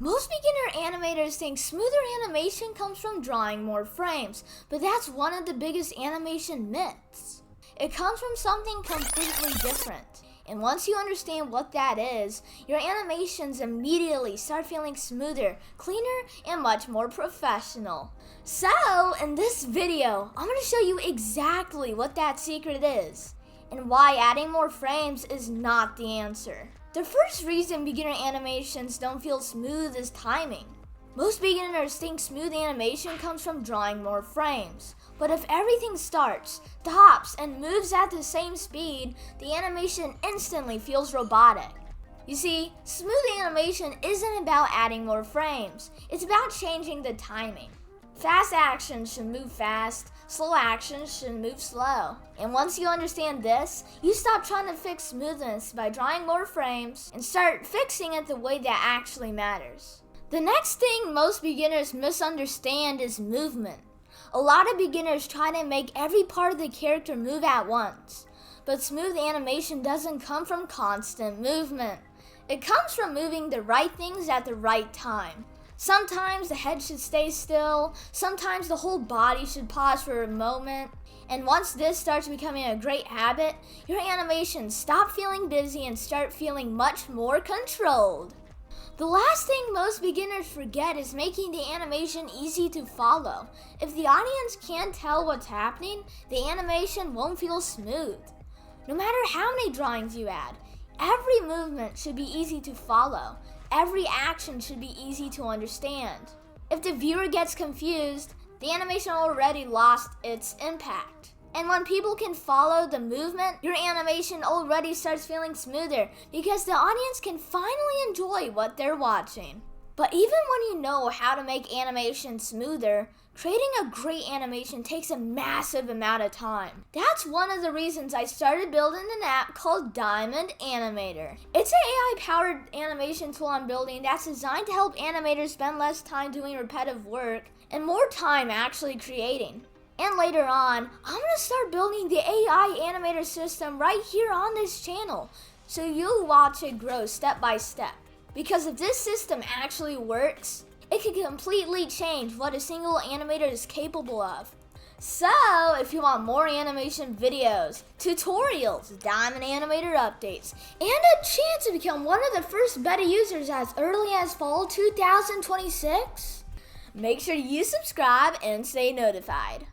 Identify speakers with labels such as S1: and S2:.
S1: Most beginner animators think smoother animation comes from drawing more frames, but that's one of the biggest animation myths. It comes from something completely different. And once you understand what that is, your animations immediately start feeling smoother, cleaner, and much more professional. So, in this video, I'm going to show you exactly what that secret is, and why adding more frames is not the answer. The first reason beginner animations don't feel smooth is timing. Most beginners think smooth animation comes from drawing more frames. But if everything starts, stops, and moves at the same speed, the animation instantly feels robotic. You see, smooth animation isn't about adding more frames. It's about changing the timing. Fast actions should move fast, slow actions should move slow. And once you understand this, you stop trying to fix smoothness by drawing more frames and start fixing it the way that actually matters. The next thing most beginners misunderstand is movement. A lot of beginners try to make every part of the character move at once. But smooth animation doesn't come from constant movement. It comes from moving the right things at the right time. Sometimes the head should stay still, sometimes the whole body should pause for a moment. And once this starts becoming a great habit, your animations stop feeling busy and start feeling much more controlled. The last thing most beginners forget is making the animation easy to follow. If the audience can't tell what's happening, the animation won't feel smooth. No matter how many drawings you add, every movement should be easy to follow. Every action should be easy to understand. If the viewer gets confused, the animation already lost its impact. And when people can follow the movement, your animation already starts feeling smoother because the audience can finally enjoy what they're watching. But even when you know how to make animation smoother, creating a great animation takes a massive amount of time. That's one of the reasons I started building an app called Diamond Animator. It's an AI-powered animation tool I'm building that's designed to help animators spend less time doing repetitive work and more time actually creating. And later on, I'm going to start building the AI Animator system right here on this channel, so you'll watch it grow step by step. Because if this system actually works, it can completely change what a single animator is capable of. So, if you want more animation videos, tutorials, Diamond Animator updates, and a chance to become one of the first beta users as early as fall 2026, make sure you subscribe and stay notified.